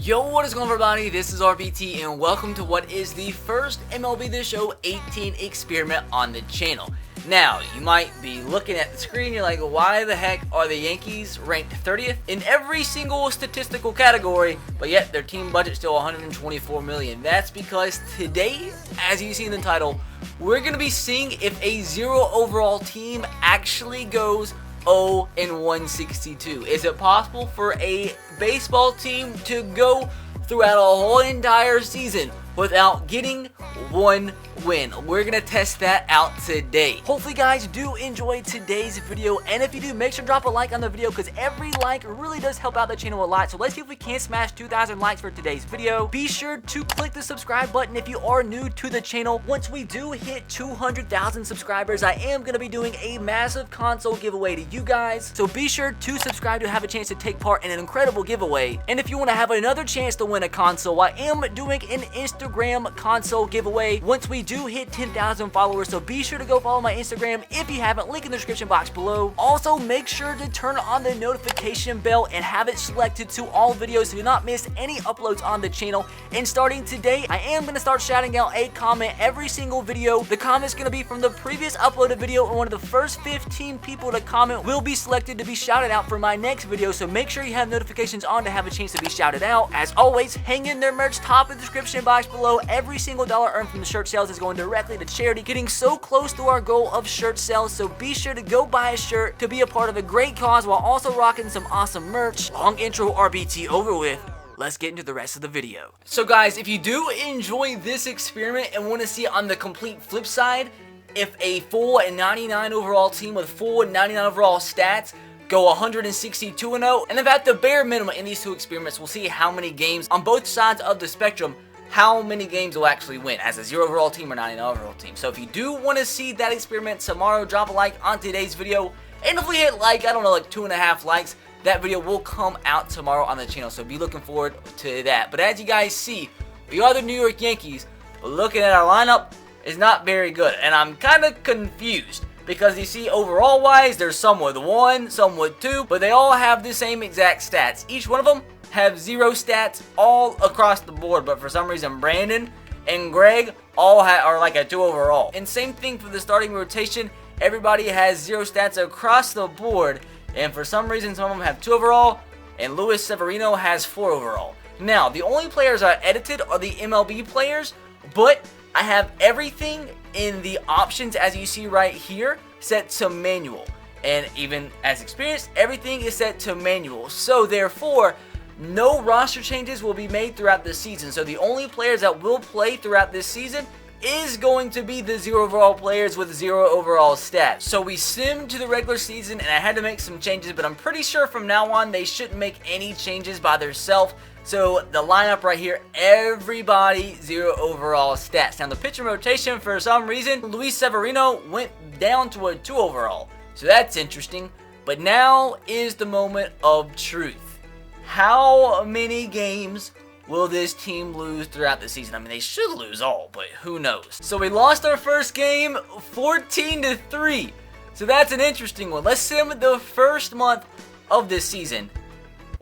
Yo, what is going on, everybody? This is RBT and welcome to what is the first MLB The Show 18 experiment on the channel. Now, you might be looking at the screen, you're like, why the heck are the Yankees ranked 30th in every single statistical category, but yet their team budget still $124 million? That's because today, as you see in the title, we're going to be seeing if a zero overall team actually goes 0-162. Is it possible for a baseball team to go throughout a whole entire season without getting one win? We're gonna test that out today. Hopefully guys do enjoy today's video, and if you do, make sure to drop a like on the video because every like really does help out the channel a lot. So let's see if we can smash 2,000 likes for today's video. Be sure to click the subscribe button if you are new to the channel. Once we do hit 200,000 subscribers, I am gonna be doing a massive console giveaway to you guys, so be sure to subscribe to have a chance to take part in an incredible giveaway. And if you want to have another chance to win a console, I am doing an Instagram console giveaway once we do hit 10,000 followers, so be sure to go follow my Instagram if you haven't, link in the description box below. Also, make sure to turn on the notification bell and have it selected to all videos so you do not miss any uploads on the channel. And starting today, I am going to start shouting out a comment every single video. The comment's going to be from the previous uploaded video, and one of the first 15 people to comment will be selected to be shouted out for my next video, so make sure you have notifications on to have a chance to be shouted out. As always, hang in there merch, top of the description box below. Every single dollar earned from the shirt sales is going directly to charity, getting so close to our goal of shirt sales, so be sure to go buy a shirt to be a part of a great cause while also rocking some awesome merch. Long intro RBT over with. Let's get into the rest of the video. So guys, if you do enjoy this experiment and want to see on the complete flip side, if a full 99 overall team with full 99 overall stats go 162-0, and if at the bare minimum in these two experiments, we'll see how many games on both sides of the spectrum, how many games will actually win as a 0 overall team or 99 overall team. So if you do want to see that experiment tomorrow, drop a like on today's video, and if we hit like 2.5 likes, that video will come out tomorrow on the channel, so be looking forward to that. But as you guys see, we are the New York Yankees, but looking at our lineup is not very good, and I'm kind of confused because you see, overall wise, there's some with 1, some with 2, but they all have the same exact stats. Each one of them have 0 stats all across the board, but for some reason Brandon and Greg all are like a 2 overall. And same thing for the starting rotation, everybody has 0 stats across the board, and for some reason some of them have 2 overall, and Luis Severino has 4 overall. Now, the only players I edited are the MLB players, but I have everything in the options, as you see right here, set to manual. And even as experienced, everything is set to manual. So therefore, no roster changes will be made throughout the season. So the only players that will play throughout this season is going to be the 0 overall players with 0 overall stats. So we simmed to the regular season, and I had to make some changes, but I'm pretty sure from now on they shouldn't make any changes by themselves. So the lineup right here, everybody 0 overall stats. Now the pitching rotation, for some reason, Luis Severino went down to a 2 overall. So that's interesting. But now is the moment of truth. How many games will this team lose throughout the season? I mean, they should lose all, but who knows? So we lost our first game 14-3. So that's an interesting one. Let's sim the first month of this season.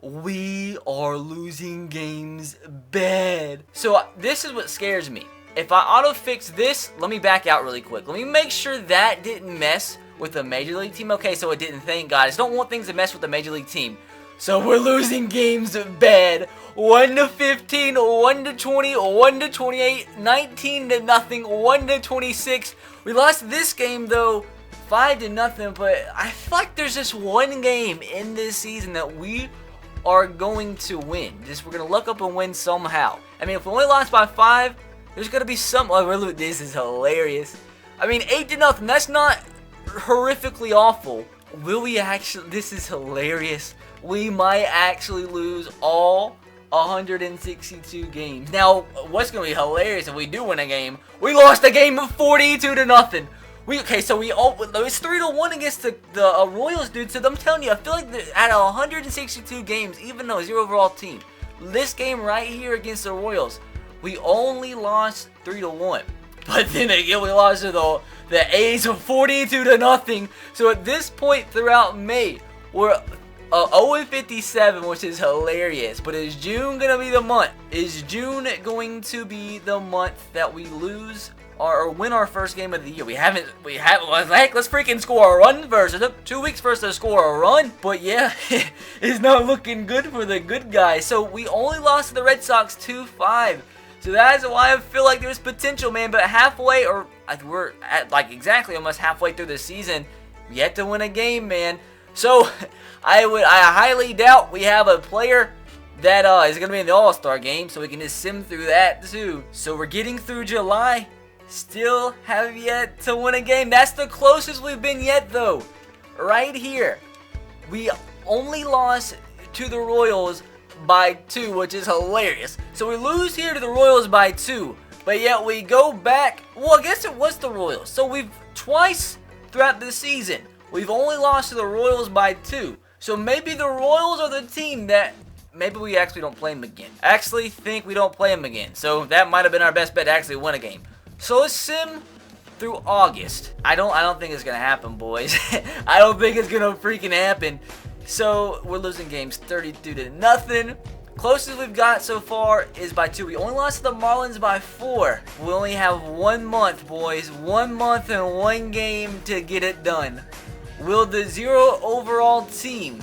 We are losing games bad. So this is what scares me. If I auto fix this, let me back out really quick. Let me make sure that didn't mess with the Major League team. Okay, so it didn't, thank God. I just don't want things to mess with the Major League team. So we're losing games bad. 1-15, 1-20, 1-28, 19-0, 1-26. We lost this game though, 5-0, but I feel like there's just one game in this season that we are going to win. We're gonna look up and win somehow. I mean, if we only lost by 5, there's gonna be some. Oh, this is hilarious. I mean, 8-0. That's not horrifically awful. Will we actually? This is hilarious. We might actually lose all 162 games. Now, what's gonna be hilarious if we do win a game? We lost a game of 42-0. Okay, so it's 3-1 against the Royals, dude. So I'm telling you, I feel like out of 162 games, even though 0 overall team, this game right here against the Royals, we only lost 3-1. But then again, we lost to the A's of 42-0. So at this point throughout May, we're 0-57, which is hilarious. But is June gonna be the month? Is June going to be the month that we lose or win our first game of the year? We haven't. Heck, let's freaking score a run first. It took 2 weeks for us to score a run. But yeah, it's not looking good for the good guys. So we only lost to the Red Sox 2-5. So that's why I feel like there's potential, man. But halfway, or we're at like exactly almost halfway through the season, yet to win a game, man. So I highly doubt we have a player that is going to be in the All-Star game, so we can just sim through that too. So we're getting through July, still have yet to win a game. That's the closest we've been yet, though. Right here, we only lost to the Royals by 2, which is hilarious. So we lose here to the Royals by 2, but yet we go back. Well, I guess it was the Royals. So we've twice throughout the season, we've only lost to the Royals by 2. So maybe the Royals are the team that maybe we actually don't play them again. I actually think we don't play them again. So that might have been our best bet to actually win a game. So let's sim through August. I don't think it's gonna happen, boys. I don't think it's gonna freaking happen. So we're losing games 32-0. Closest we've got so far is by 2. We only lost to the Marlins by 4. We only have 1 month, boys. 1 month and 1 game to get it done. Will the 0 overall team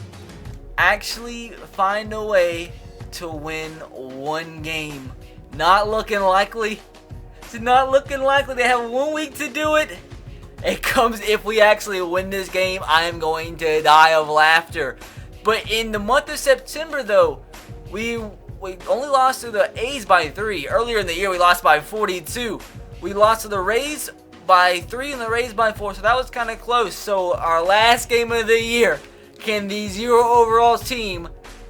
actually find a way to win 1 game? Not looking likely. It's not looking likely. They have 1 week to do it. It comes if we actually win this game, I am going to die of laughter. But in the month of September, though, we only lost to the A's by 3. Earlier in the year, we lost by 42. We lost to the Rays by 3 and the Rays by 4, so that was kind of close. So our last game of the year, can the 0 overall team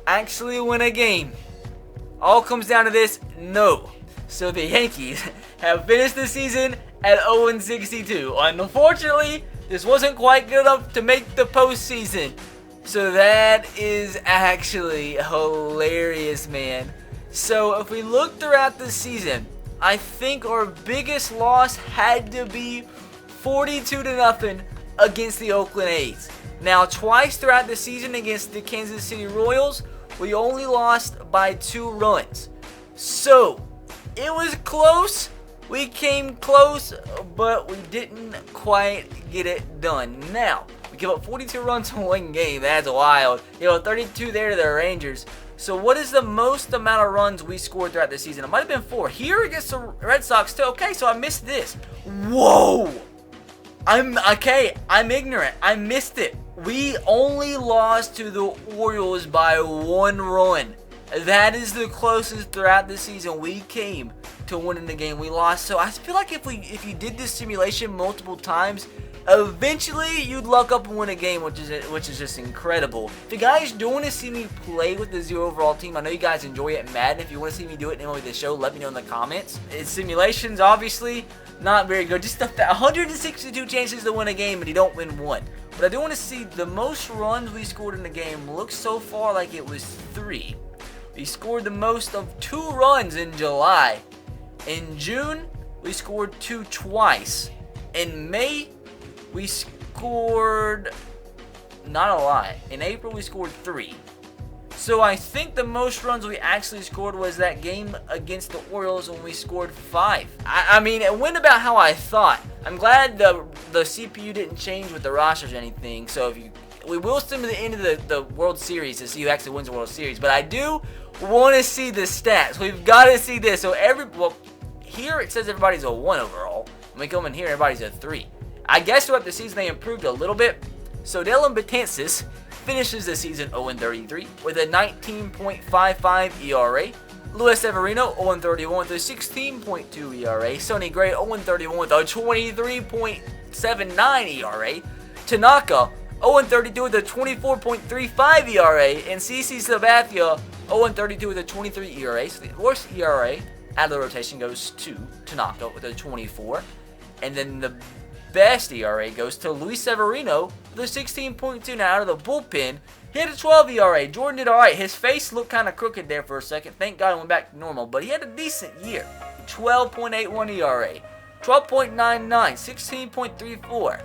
actually win a game? All comes down to this, no. So the Yankees have finished the season at 0-62. Unfortunately, this wasn't quite good enough to make the postseason. So that is actually hilarious, man. So if we look throughout the season, I think our biggest loss had to be 42-0 against the Oakland A's. Now, twice throughout the season against the Kansas City Royals, we only lost by 2 runs. So, it was close. We came close, but we didn't quite get it done. Now, we give up 42 runs in 1 game. That's wild. 32 there to the Rangers. So what is the most amount of runs we scored throughout the season? It might have been 4. Here against the Red Sox too. Okay, so I missed this. Whoa! I'm ignorant. I missed it. We only lost to the Orioles by 1 run. That is the closest throughout the season we came to winning the game. We lost. So I feel like if you did this simulation multiple times, eventually you'd luck up and win a game, which is just incredible. If you guys do want to see me play with the 0 overall team, I know you guys enjoy it in Madden. If you want to see me do it in MLB The Show, let me know in the comments. It's simulations, obviously, not very good. Just 162 chances to win a game and you don't win 1. But I do want to see the most runs we scored in the game. Looks so far like it was 3. We scored the most of 2 runs in July. In June, we scored 2 twice. In May, we scored not a lot. In April, we scored 3. So I think the most runs we actually scored was that game against the Orioles when we scored 5. I mean, it went about how I thought. I'm glad the CPU didn't change with the rosters or anything. So we will sim to the end of the World Series to see who actually wins the World Series. But I do want to see the stats. We've got to see this. So here it says everybody's a 1 overall. When we come in here, everybody's a 3. I guess throughout the season they improved a little bit. So Dylan Betances finishes the season 0-33 with a 19.55 ERA. Luis Severino 0-31 with a 16.2 ERA. Sonny Gray 0-31 with a 23.79 ERA. Tanaka 0-32 with a 24.35 ERA. And CC Sabathia 0-32 with a 23 ERA. So the worst ERA out of the rotation goes to Tanaka with a 24. And then the best ERA goes to Luis Severino with a 16.2. Now out of the bullpen, he had a 12 ERA. Jordan did alright. His face looked kind of crooked there for a second. Thank God it went back to normal. But he had a decent year. 12.81 ERA. 12.99. 16.34.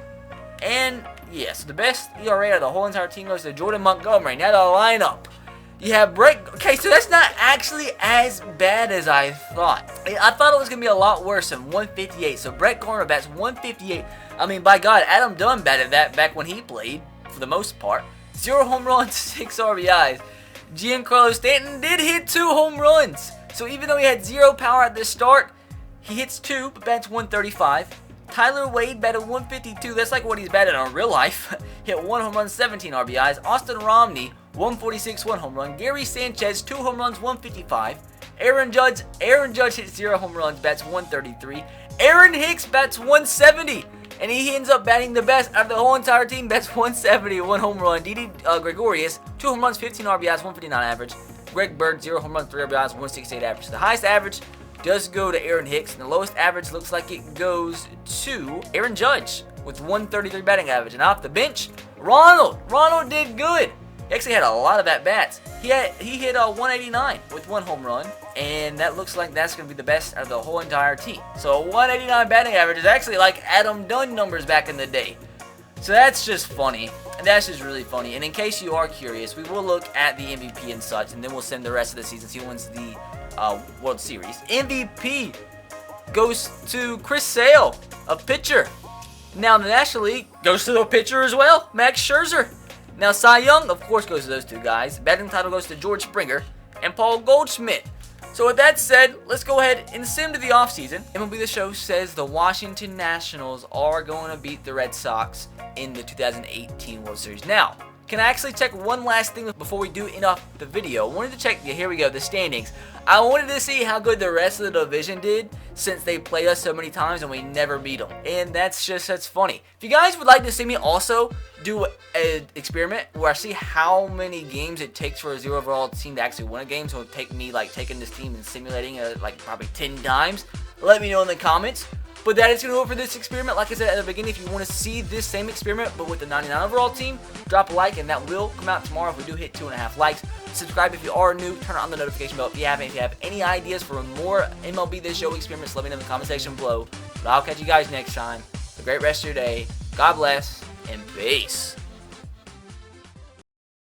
And Yeah, so the best ERA of the whole entire team goes to Jordan Montgomery. Now the lineup. You have Brett. Okay, so that's not actually as bad as I thought. I thought it was going to be a lot worse than 158. So Brett Garner bats 158. I mean, by God, Adam Dunn batted that back when he played, for the most part. 0 home runs, 6 RBIs. Giancarlo Stanton did hit 2 home runs. So even though he had 0 power at the start, he hits 2, but bats 135. Tyler Wade batted 152. That's like what he's batted in real life. Hit 1 home run, 17 RBIs. Austin Romney, 146, 1 home run. Gary Sanchez, 2 home runs, 155. Aaron Judge hits 0 home runs, bats 133. Aaron Hicks bats 170. And he ends up batting the best out of the whole entire team. Bats 170, 1 home run. Didi Gregorius, 2 home runs, 15 RBIs, 159 average. Greg Bird, 0 home runs, 3 RBIs, 168 average. So the highest average does go to Aaron Hicks, and the lowest average looks like it goes to Aaron Judge with 133 batting average. And off the bench, Ronald did good. He actually had a lot of at-bats. He hit 189 with 1 home run, and that looks like that's going to be the best out of the whole entire team. So 189 batting average is actually like Adam Dunn numbers back in the day. So that's just funny. And that's just really funny. And in case you are curious, we will look at the MVP and such, and then we'll send the rest of the season see who wins the World Series. MVP goes to Chris Sale, a pitcher. Now the National League goes to the pitcher as well, Max Scherzer. Now Cy Young, of course, goes to those 2 guys. Batting title goes to George Springer and Paul Goldschmidt. So with that said, let's go ahead and send to the offseason. MLB The Show says the Washington Nationals are going to beat the Red Sox in the 2018 World Series. Now, can I actually check one last thing before we do end off the video? I wanted to check, here we go, the standings. I wanted to see how good the rest of the division did since they played us so many times and we never beat them. And that's funny. If you guys would like to see me also do an experiment where I see how many games it takes for a 0 overall team to actually win a game, so it would take me like taking this team and simulating it like probably 10 times, let me know in the comments. But that is going to do it for this experiment. Like I said at the beginning, if you want to see this same experiment but with the 99 overall team, drop a like, and that will come out tomorrow if we do hit 2.5 likes. Subscribe if you are new. Turn on the notification bell if you haven't. If you have any ideas for more MLB The Show experiments, let me know in the comment section below. But I'll catch you guys next time. Have a great rest of your day. God bless, and peace.